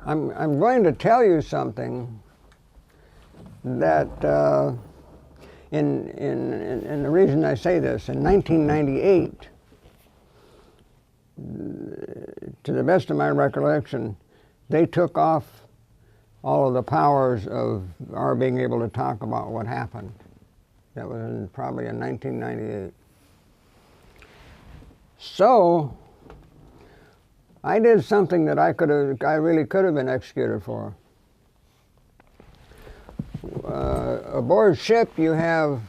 I'm going to tell you something that, and the reason I say this, in 1998, to the best of my recollection, they took off all of the powers of our being able to talk about what happened. That was probably in 1998. So I did something that I really could have been executed for. Aboard ship you have,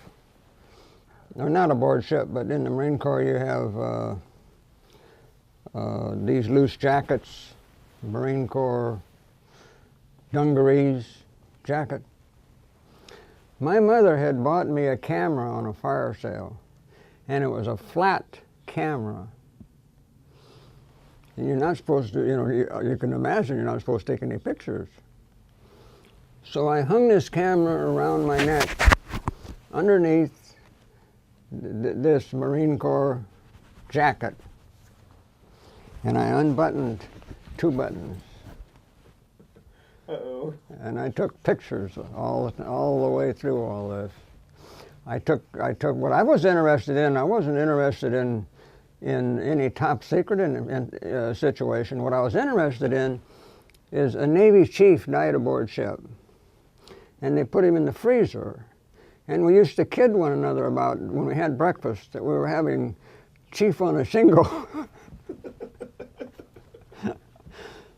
or not aboard ship, but in the Marine Corps you have these loose jackets, Marine Corps dungarees jacket. My mother had bought me a camera on a fire sale, and it was a flat camera. And you're not supposed to, you can imagine you're not supposed to take any pictures. So I hung this camera around my neck underneath this Marine Corps jacket, and I unbuttoned 2 buttons. Uh-oh. And I took pictures all the way through all this. I took what I was interested in. I wasn't interested in any top secret situation. What I was interested in is a Navy chief died aboard ship, and they put him in the freezer. And we used to kid one another about, when we had breakfast, that we were having chief on a shingle.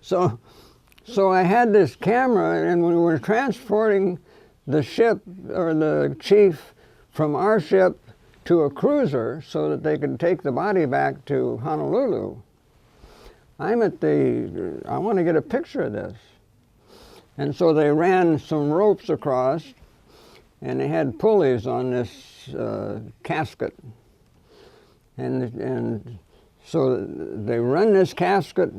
So I had this camera, and we were transporting the ship, or the chief, from our ship to a cruiser so that they could take the body back to Honolulu. I want to get a picture of this. And so they ran some ropes across, and they had pulleys on this casket. And so they run this casket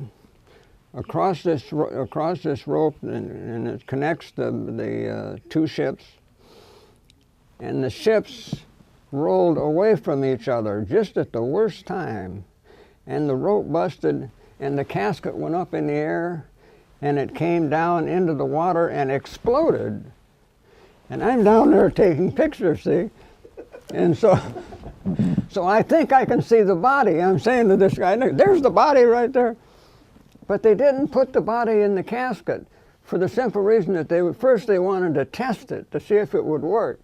across this rope, and it connects the 2 ships. And the ships rolled away from each other just at the worst time. And the rope busted, and the casket went up in the air, and it came down into the water and exploded. And I'm down there taking pictures, see? And so I think I can see the body. I'm saying to this guy, there's the body right there. But they didn't put the body in the casket for the simple reason that they wanted to test it to see if it would work.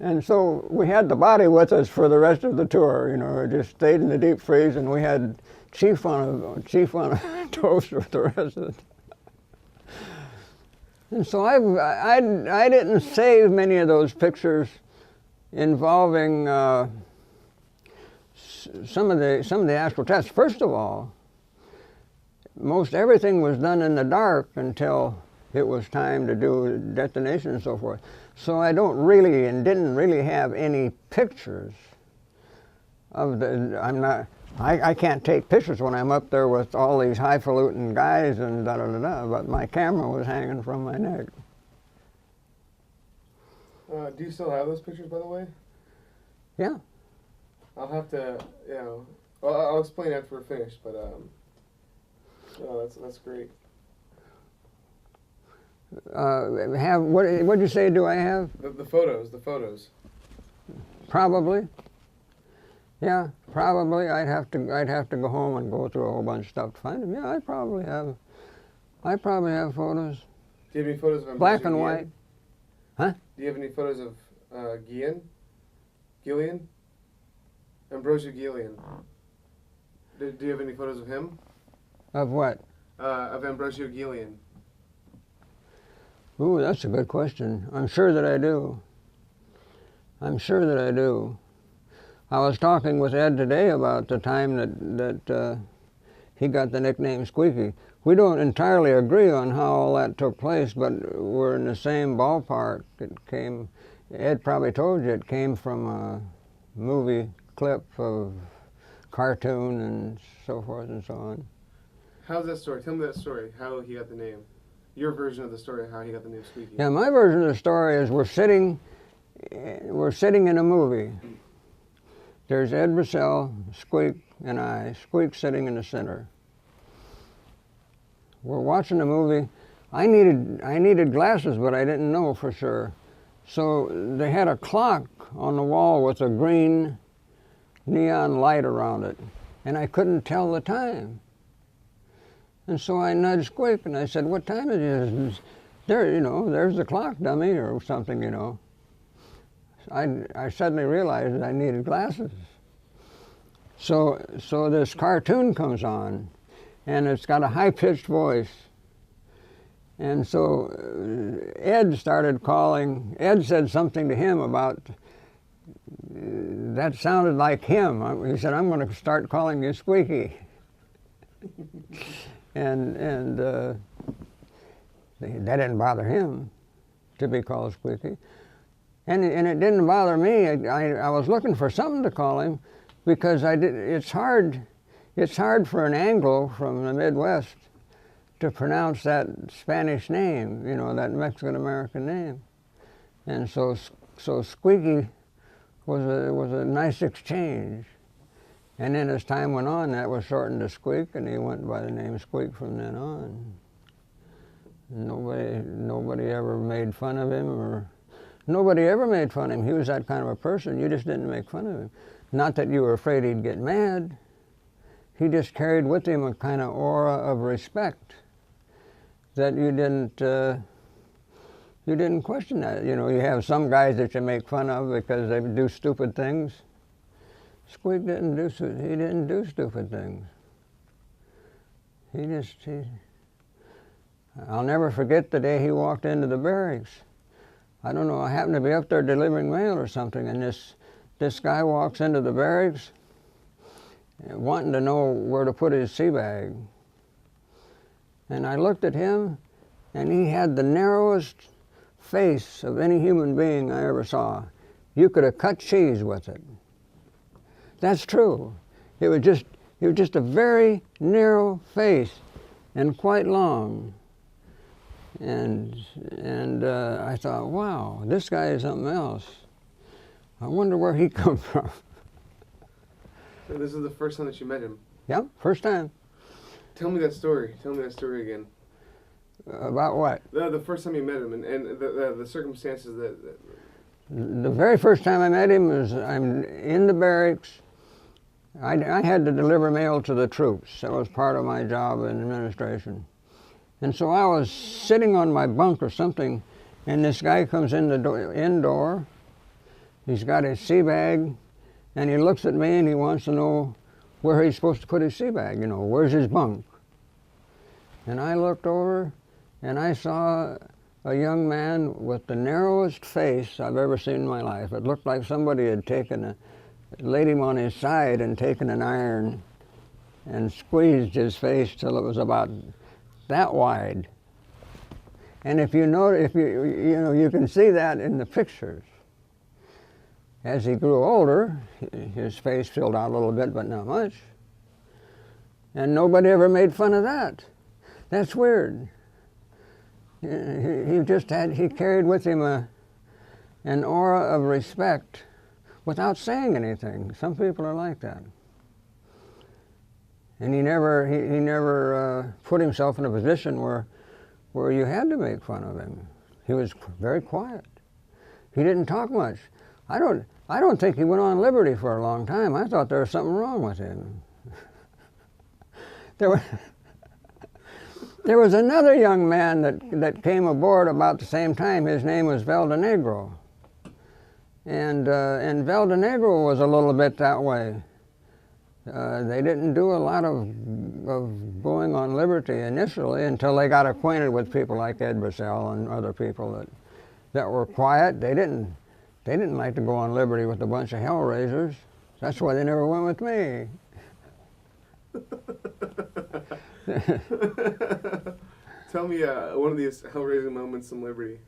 And so we had the body with us for the rest of the tour. It just stayed in the deep freeze, and we had chief on a toast for the rest of it. And so I didn't save many of those pictures involving some of the actual tests. First of all, most everything was done in the dark until it was time to do detonation and so forth. So I didn't really have any pictures of I can't take pictures when I'm up there with all these highfalutin guys and da-da-da-da, but my camera was hanging from my neck. Do you still have those pictures, by the way? Yeah. I'll have to, well, I'll explain after we're finished, but, that's great. What'd you say? Do I have? The photos. Probably. Yeah, probably. I'd have to go home and go through a whole bunch of stuff to find them. Yeah, I probably have photos. Do you have any photos of black and white? Huh? Do you have any photos of Gillian? Ambrosio Gillian. Do you have any photos of him? Of what? Of Ambrosio Gillian. Ooh, that's a good question. I'm sure that I do. I was talking with Ed today about the time that he got the nickname Squeaky. We don't entirely agree on how all that took place, but we're in the same ballpark. Ed probably told you, it came from a movie clip of cartoon and so forth and so on. How's that story? Tell me that story, how he got the name. Your version of the story, how he got the name Squeaky. Yeah, my version of the story is we're sitting in a movie. There's Ed Russell, Squeak, and I. Squeak sitting in the center. we're watching the movie. I needed glasses, but I didn't know for sure. So they had a clock on the wall with a green neon light around it, and I couldn't tell the time. And so I nudged Squeak and I said, "What time is it?" There, you know, there's the clock, dummy, or something, you know. I suddenly realized that I needed glasses. So this cartoon comes on, and it's got a high-pitched voice. And so Ed started calling. Ed said something to him about, that sounded like him. He said, "I'm going to start calling you Squeaky." and that didn't bother him to be called Squeaky. And it didn't bother me. I was looking for something to call him, because it's hard for an Anglo from the Midwest to pronounce that Spanish name, you know, that Mexican-American name. And so Squeaky was a nice exchange. And then as time went on, that was shortened to Squeak, and he went by the name Squeak from then on. Nobody ever made fun of him, or nobody ever made fun of him. He was that kind of a person. You just didn't make fun of him. Not that you were afraid he'd get mad. He just carried with him a kind of aura of respect that you didn't question that. You know, you have some guys that you make fun of because they do stupid things. Squeak didn't do stupid things. I'll never forget the day he walked into the barracks. I don't know, I happened to be up there delivering mail or something, and this guy walks into the barracks wanting to know where to put his sea bag. And I looked at him, and he had the narrowest face of any human being I ever saw. You could have cut cheese with it. That's true. It was just a very narrow face and quite long. And I thought, wow, this guy is something else. I wonder where he come from. So this is the first time that you met him? Yeah, first time. Tell me that story. Tell me that story again. About what? The first time you met him, and the circumstances that... The very first time I met him was, I'm in the barracks. I had to deliver mail to the troops. That was part of my job in administration. And so I was sitting on my bunk or something, and this guy comes in the indoor. He's got his sea bag, and he looks at me and he wants to know where he's supposed to put his sea bag, you know, where's his bunk? And I looked over and I saw a young man with the narrowest face I've ever seen in my life. It looked like somebody had laid him on his side and taken an iron and squeezed his face till it was about that wide. And if you know, you can see that in the pictures. As he grew older, his face filled out a little bit, but not much. And nobody ever made fun of that. That's weird. He carried with him an aura of respect without saying anything. Some people are like that. And he never put himself in a position where you had to make fun of him. He was very quiet. He didn't talk much. I don't think he went on liberty for a long time. I thought there was something wrong with him. There was another young man that came aboard about the same time. His name was Valdenegro. And Valdenegro was a little bit that way. They didn't do a lot of going on liberty initially until they got acquainted with people like Ed Brusell and other people that were quiet. They didn't like to go on liberty with a bunch of hellraisers. That's why they never went with me. Tell me one of these hell-raising moments in liberty.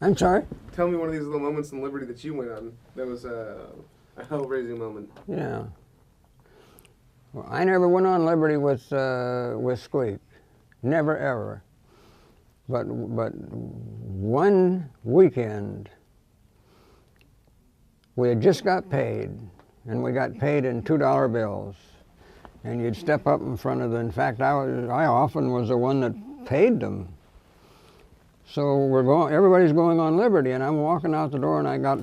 I'm sorry? Tell me one of these little moments in liberty that you went on that was a hell-raising moment. Yeah. Well, I never went on liberty with Squeak. Never, ever. But one weekend, we had just got paid, and we got paid in $2 bills. And you'd step up in front of them. In fact, I often was the one that paid them. So everybody's going on Liberty, and I'm walking out the door, and I got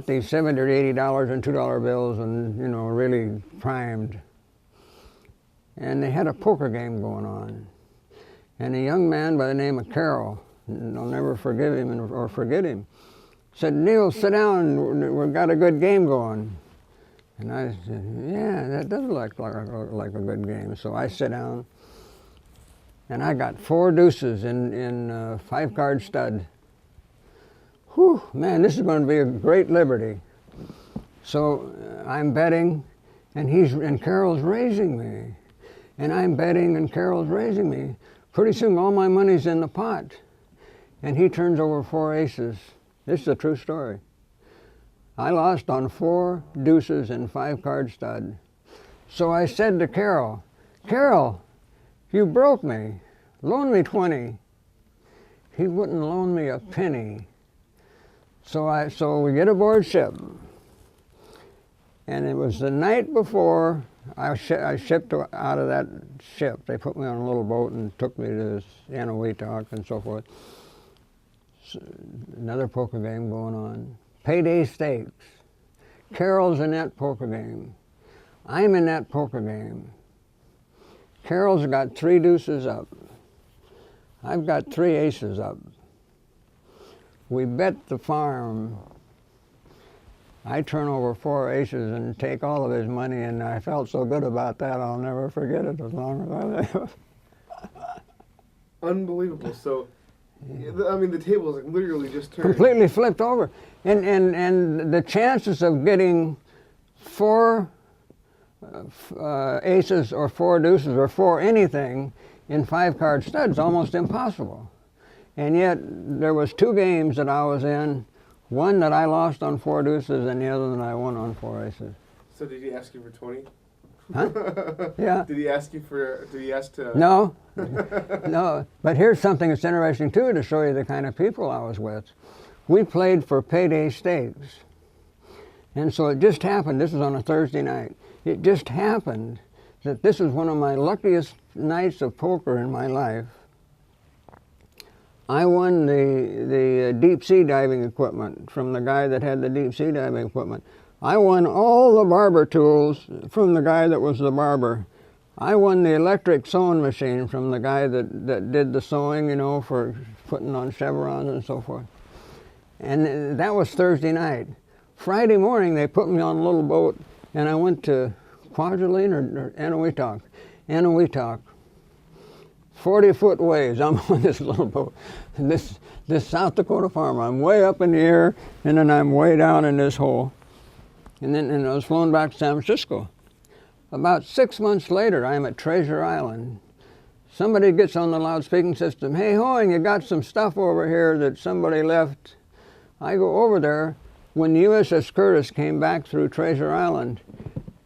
these $70 or $80 and $2 bills, and really primed. And they had a poker game going on, and a young man by the name of Carroll, and I'll never forgive him or forget him, said, "Neil, sit down. We've got a good game going." And I said, "Yeah, that does look like a good game." So I sit down, and I got 4 deuces in 5-card stud. Whew, man, this is going to be a great Liberty. So I'm betting, and Carroll's raising me. And I'm betting, and Carroll's raising me. Pretty soon, all my money's in the pot. And he turns over 4 aces. This is a true story. I lost on 4 deuces and 5-card stud. So I said to Carroll, "Carroll, you broke me. Loan me 20. He wouldn't loan me a penny. So we get aboard ship. And it was the night before I shipped out of that ship. They put me on a little boat and took me to Eniwetok and so forth. So another poker game going on. Payday stakes. Carroll's in that poker game. I'm in that poker game. Carroll's got 3 deuces up. I've got 3 aces up. We bet the farm. I turn over 4 aces and take all of his money, and I felt so good about that, I'll never forget it as long as I live. Unbelievable. So, I mean, the tables like literally just turned. Completely flipped over. And the chances of getting 4 aces or 4 deuces or 4 anything in 5-card studs almost impossible. And yet there was 2 games that I was in, one that I lost on 4 deuces and the other that I won on 4 aces. So did he ask you for 20? Huh? Yeah. Did he ask to? No, no. But here's something that's interesting too, to show you the kind of people I was with. We played for payday stakes. And so it just happened, this was on a Thursday night, it just happened that this was one of my luckiest nights of poker in my life. I won the deep sea diving equipment from the guy that had the deep sea diving equipment. I won all the barber tools from the guy that was the barber. I won the electric sewing machine from the guy that did the sewing, for putting on chevrons and so forth. And that was Thursday night. Friday morning, they put me on a little boat, and I went to Kwajalein or Eniwetok. Eniwetok. 40-foot waves. I'm on this little boat. And this South Dakota farm. I'm way up in the air, and then I'm way down in this hole. And I was flown back to San Francisco. About 6 months later, I'm at Treasure Island. Somebody gets on the loudspeaking system, "Hey, Hoying, you got some stuff over here that somebody left." I go over there. When the USS Curtis came back through Treasure Island,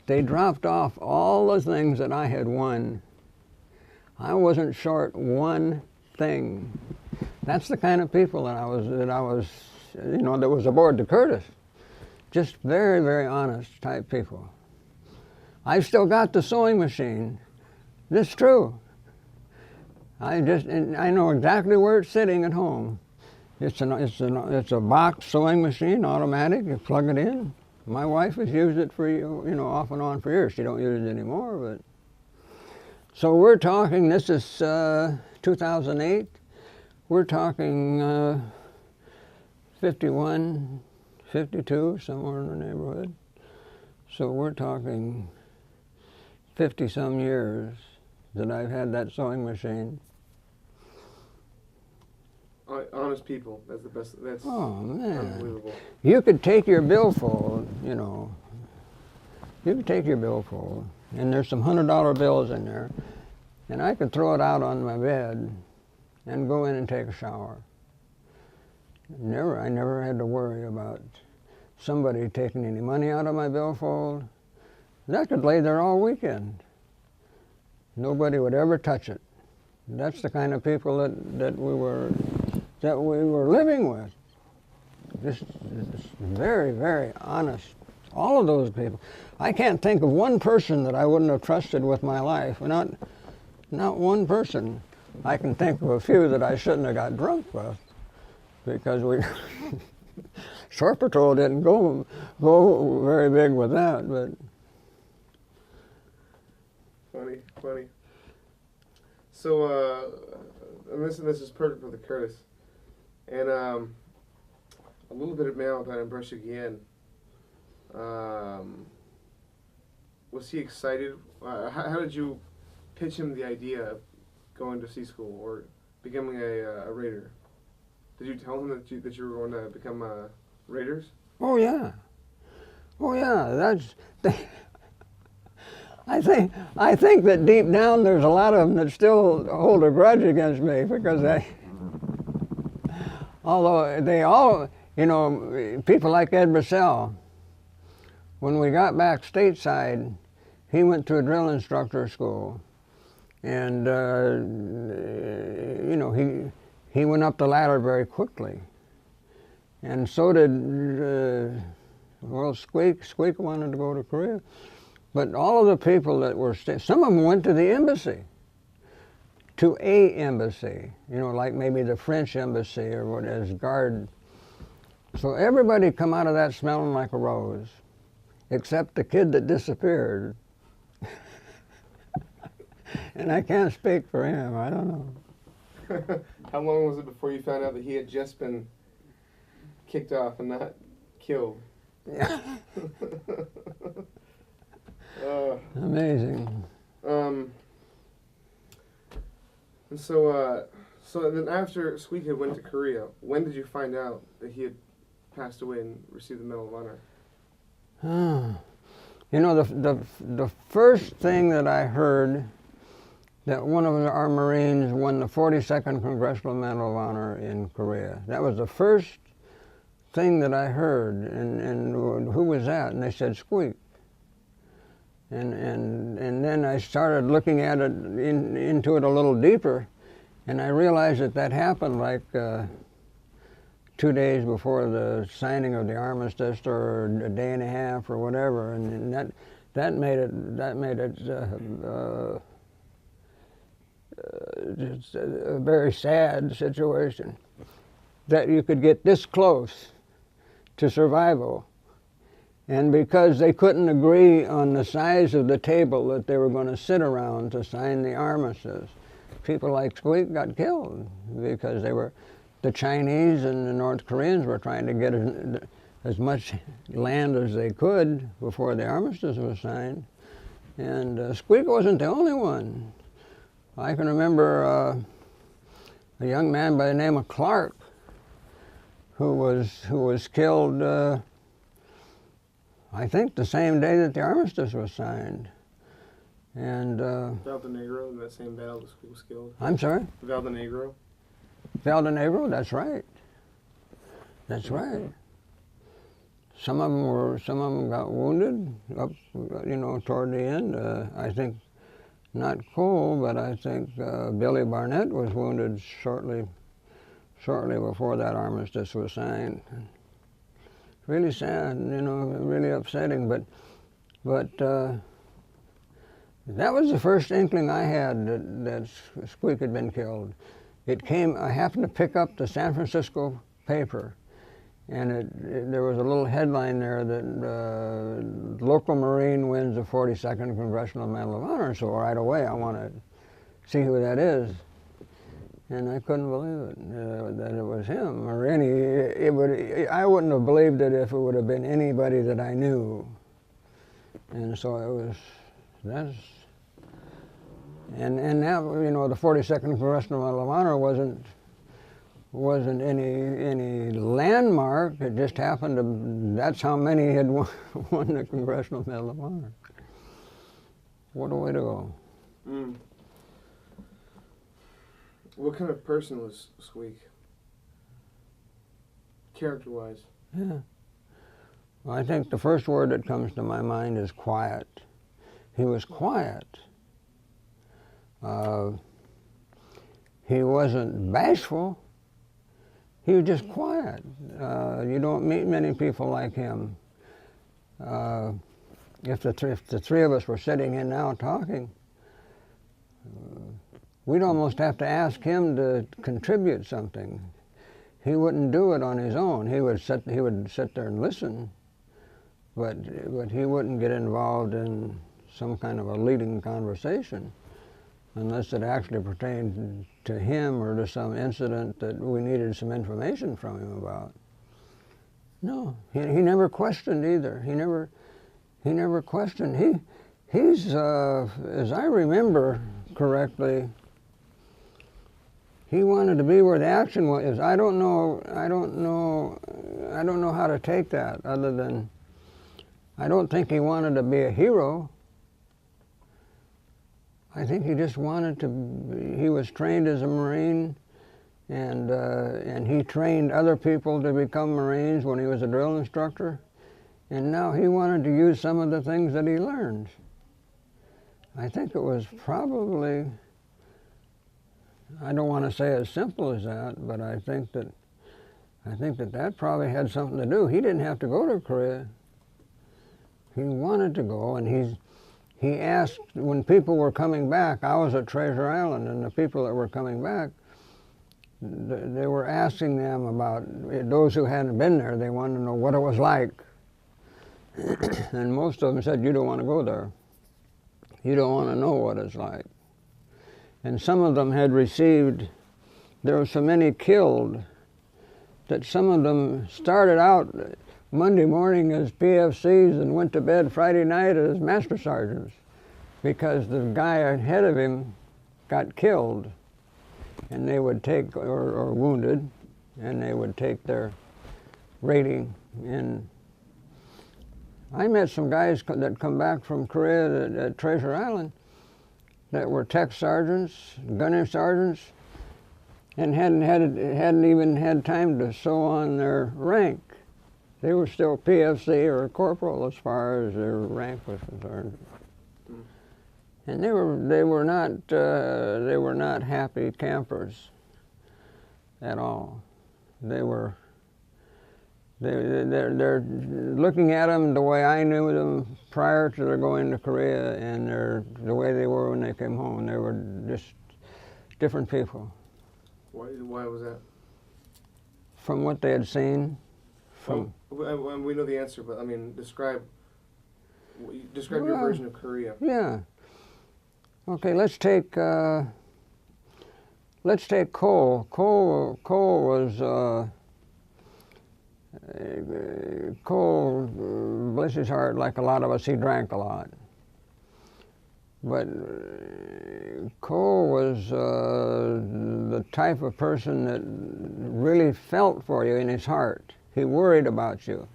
they dropped off all the things that I had won. I wasn't short one thing. That's the kind of people that was aboard the Curtis. Just very, very honest type people. I've still got the sewing machine. This is true. I know exactly where it's sitting at home. It's a box sewing machine, automatic. You plug it in. My wife has used it for off and on for years. She don't use it anymore, but. So we're talking. This is 2008. We're talking 51, 52, somewhere in the neighborhood. So we're talking 50-some years that I've had that sewing machine. Honest people, that's the best. That's unbelievable. You could take your billfold, you could take your billfold, and there's some $100 bills in there, and I could throw it out on my bed and go in and take a shower. I never had to worry about somebody taking any money out of my billfold. That could lay there all weekend. Nobody would ever touch it. That's the kind of people that we were living with. Just very, very honest All of those people. I can't think of one person that I wouldn't have trusted with my life. Not one person. I can think of a few that I shouldn't have got drunk with, because we Shore Patrol didn't go very big with that, but funny. So, and this is perfect for the Curtis, and a little bit of mail about Brush again. Was he excited? How did you pitch him the idea of going to sea school or becoming a Raider? Did you tell him that you were going to become Raiders? Oh yeah. That's. I think that deep down there's a lot of them that still hold a grudge against me, because although they all, people like Ed Brissell, when we got back stateside, he went to a drill instructor school, and he went up the ladder very quickly, and so did Squeak. Squeak wanted to go to Korea, but all of the people that were some of them went to the embassy, to a embassy, like maybe the French embassy or what, as guard. So everybody come out of that smelling like a rose, except the kid that disappeared. And I can't speak for him. I don't know. How long was it before you found out that he had just been kicked off and not killed? Yeah. Amazing. And so then after Squeak had went to Korea, when did you find out that he had passed away and received the Medal of Honor? The first thing that I heard, that one of our Marines won the 42nd Congressional Medal of Honor in Korea. That was the first thing that I heard, and who was that? And they said Squeak. And then I started looking at it into it a little deeper, and I realized that happened like 2 days before the signing of the armistice, or a day and a half, or whatever, and that made it just a very sad situation, that you could get this close to survival. And because they couldn't agree on the size of the table that they were going to sit around to sign the armistice, people like Squeak got killed, because the Chinese and the North Koreans were trying to get as much land as they could before the armistice was signed. And Squeak wasn't the only one. I can remember a young man by the name of Clark, who was killed, I think the same day that the armistice was signed. And Valdenegro, in that same battle, Squeak was killed. I'm sorry? Valdenegro. Valdenegro, that's right. That's right. Some of them got wounded up, toward the end. I think not Cole, but I think Billy Barnett was wounded shortly before that armistice was signed. Really sad, really upsetting, but that was the first inkling I had that Squeak had been killed. I happened to pick up the San Francisco paper, and there was a little headline there that local Marine wins the 42nd Congressional Medal of Honor. So right away I wanted to see who that is, and I couldn't believe it, that it was him or I wouldn't have believed it if it would have been anybody that I knew. And so and now, the 42nd Congressional Medal of Honor wasn't any landmark. It just happened to, that's how many had won the Congressional Medal of Honor. What a way to go. Mm. What kind of person was Squeak, character-wise? Yeah. Well, I think the first word that comes to my mind is quiet. He was quiet. He wasn't bashful. He was just quiet. You don't meet many people like him. if the three of us were sitting in now talking, we'd almost have to ask him to contribute something. He wouldn't do it on his own. He would sit there and listen, but he wouldn't get involved in some kind of a leading conversation unless it actually pertained to him or to some incident that we needed some information from him about. No, he never questioned either. He never questioned. He's as I remember correctly, he wanted to be where the action was. I don't know how to take that other than I don't think he wanted to be a hero. I think he just wanted to. He was trained as a Marine, and he trained other people to become Marines when he was a drill instructor, and now he wanted to use some of the things that he learned. I think it was probably, I don't want to say as simple as that, but I think that probably had something to do. He didn't have to go to Korea. He wanted to go, and he asked, when people were coming back, I was at Treasure Island, and the people that were coming back, they were asking them about, those who hadn't been there, they wanted to know what it was like. And most of them said, you don't want to go there. You don't want to know what it's like. And some of them had received, there were so many killed, that some of them started out Monday morning as PFCs and went to bed Friday night as master sergeants because the guy ahead of him got killed, and they would take, or wounded, and they would take their rating. And I met some guys that come back from Korea at Treasure Island that were tech sergeants, gunner sergeants, and hadn't even had time to sew on their rank. They were still PFC or corporal as far as their rank was concerned. And they were not happy campers at all. They're looking at them the way I knew them prior to their going to Korea, and the way they were when they came home. They were just different people. Why was that? From what they had seen. We know the answer, but I mean, describe your version of Korea. Yeah. Okay, let's take Cole. Cole was Cole, bless his heart, like a lot of us, he drank a lot. But Cole was the type of person that really felt for you in his heart. He worried about you.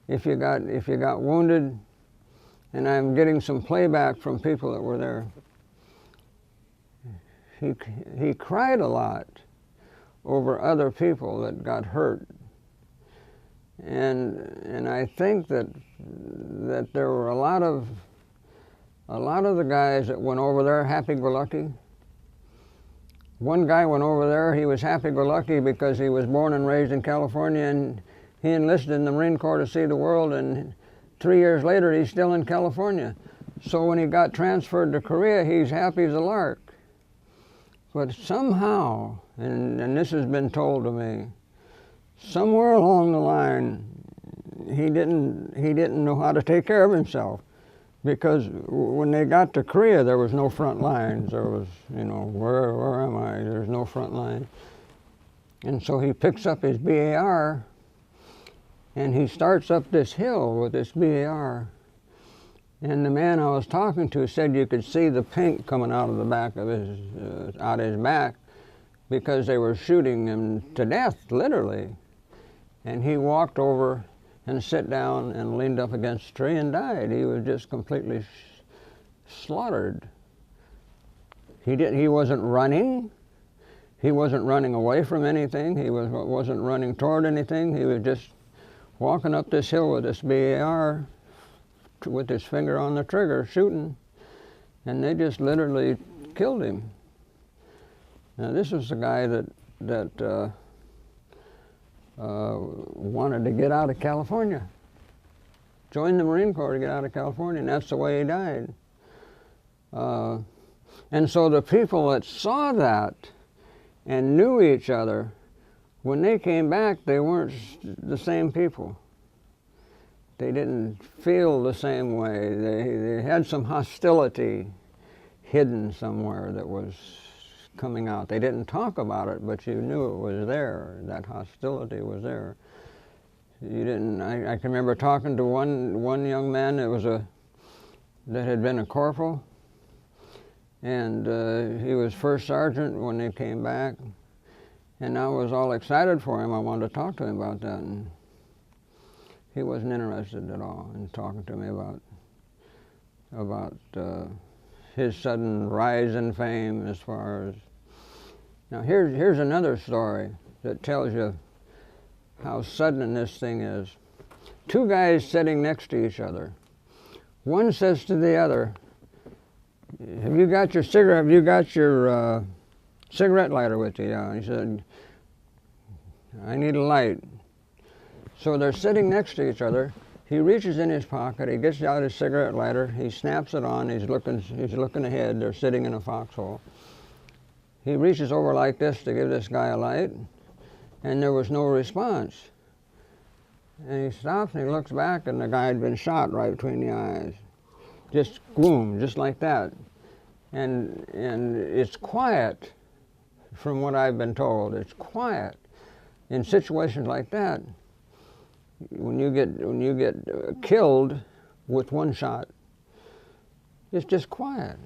If you got wounded, and I'm getting some playback from people that were there, he cried a lot over other people that got hurt. And I think that there were a lot of the guys that went over there happy-go-lucky. One guy went over there, he was happy-go-lucky because he was born and raised in California, and he enlisted in the Marine Corps to see the world, and 3 years later he's still in California. So when he got transferred to Korea, he's happy as a lark. But somehow, and this has been told to me, somewhere along the line, he didn't know how to take care of himself, because when they got to Korea, there was no front lines. There was, where am I? There's no front line. And so he picks up his BAR, and he starts up this hill with this BAR. And the man I was talking to said you could see the pink coming out of the back of his back, because they were shooting him to death, literally. And he walked over and sat down and leaned up against a tree and died. He was just completely slaughtered. He wasn't running. He wasn't running away from anything. He wasn't running toward anything. He was just walking up this hill with this BAR, with his finger on the trigger, shooting. And they just literally killed him. Now, this was the guy that wanted to get out of California. joined the Marine Corps to get out of California, and that's the way he died. And so the people that saw that and knew each other, when they came back, they weren't the same people. They didn't feel the same way. They had some hostility hidden somewhere that was coming out. They didn't talk about it, but you knew it was there. That hostility was there. You didn't. I can remember talking to one young man that had been a corporal, and he was first sergeant when they came back, and I was all excited for him. I wanted to talk to him about that, and he wasn't interested at all in talking to me about his sudden rise in fame. As far as now, here's another story that tells you how sudden this thing is. Two guys sitting next to each other. One says to the other, "Have you got your cigarette? Have you got your cigarette lighter with you?" Yeah. He said, "I need a light." So they're sitting next to each other. He reaches in his pocket. He gets out his cigarette lighter. He snaps it on. He's looking ahead. They're sitting in a foxhole. He reaches over like this to give this guy a light, and there was no response. And he stops and he looks back, and the guy had been shot right between the eyes. Just boom, just like that. And it's quiet, from what I've been told. It's quiet in situations like that. When you get killed with one shot, it's just quiet.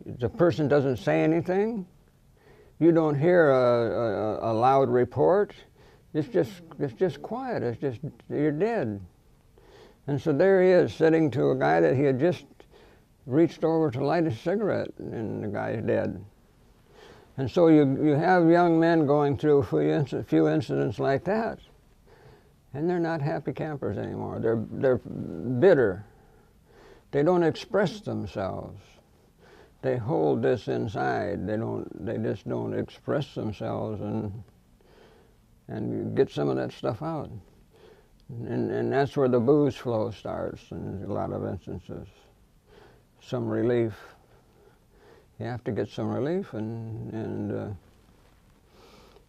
The person doesn't say anything. You don't hear a loud report. It's just quiet. It's just, you're dead. And so there he is, sitting to a guy that he had just reached over to light a cigarette, and the guy's dead. And so you have young men going through a few incidents like that, and they're not happy campers anymore. They're bitter. They don't express themselves. They hold this inside. They just don't express themselves and get some of that stuff out. And that's where the booze flow starts in a lot of instances. Some relief. You have to get some relief, and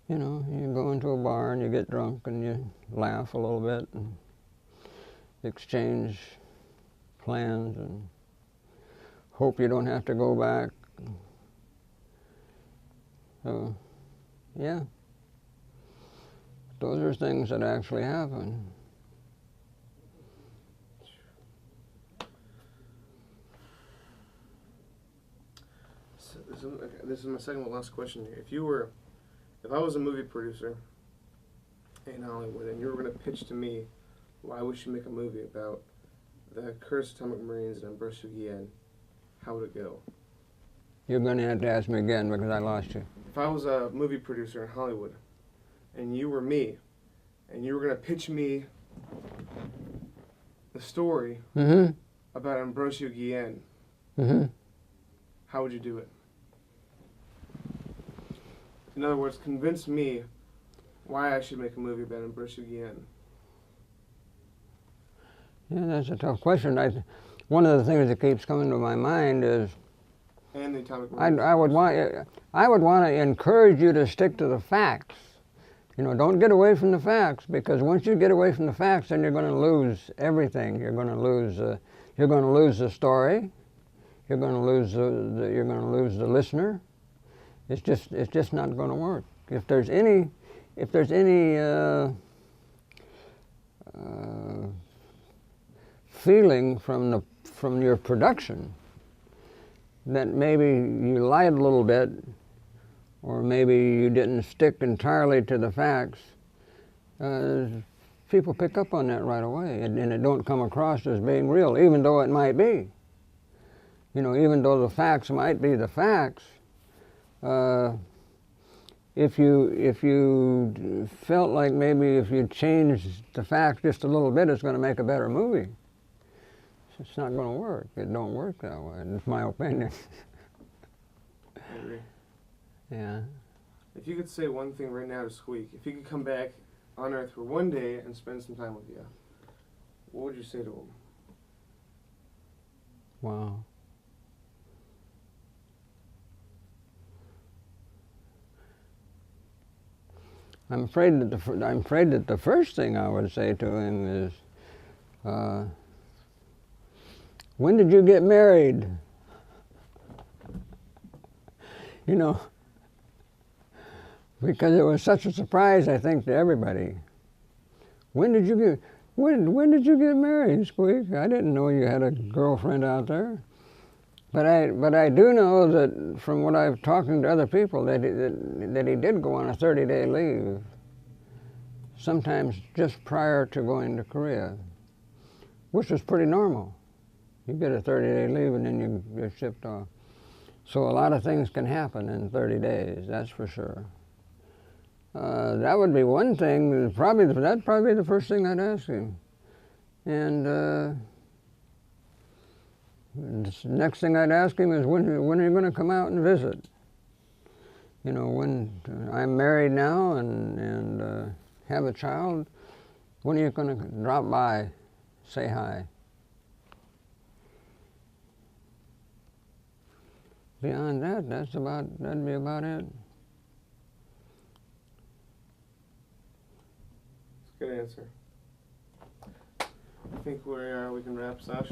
you know, you go into a bar and you get drunk and you laugh a little bit and exchange plans and hope you don't have to go back. So, yeah. Those are things that actually happen. So this is my second to last question here. If I was a movie producer in Hollywood and you were going to pitch to me why we should make a movie about the Cursed Atomic Marines and Ambrosio Guillen, how would it go? You're going to have to ask me again because I lost you. If I was a movie producer in Hollywood and you were me and you were going to pitch me the story about Ambrosio Guillen, how would you do it? In other words, convince me why I should make a movie about Ambrosio Guillen. Yeah, that's a tough question. One of the things that keeps coming to my mind is And the Atomic Marines. I would want to encourage you to stick to the facts. You know, don't get away from the facts, because once you get away from the facts, then you're going to lose everything. You're going to lose the story. You're going to lose the listener. It's just not going to work. If there's any feeling from your production that maybe you lied a little bit, or maybe you didn't stick entirely to the facts, people pick up on that right away, and it don't come across as being real, even though it might be. You know, even though the facts might be the facts, if you felt like maybe if you changed the facts just a little bit, it's going to make a better movie. It's not going to work. It don't work that way. It's my opinion. I agree. Yeah. If you could say one thing right now to Squeak, if he could come back on Earth for one day and spend some time with you, what would you say to him? Wow. I'm afraid that the first thing I would say to him is, when did you get married? You know, because it was such a surprise, I think, to everybody. When did you get married, Squeak? I didn't know you had a girlfriend out there. But I do know that from what I've talking to other people that he did go on a 30-day leave, sometimes just prior to going to Korea, which was pretty normal. You get a 30-day leave and then you're shipped off. So a lot of things can happen in 30 days, that's for sure. That would be one thing. That'd probably be the first thing I'd ask him. And the next thing I'd ask him is, when are you going to come out and visit? You know, when I'm married now and have a child, when are you going to drop by, say hi? Beyond that, that'd be about it. Good answer. I think we can wrap, Sash.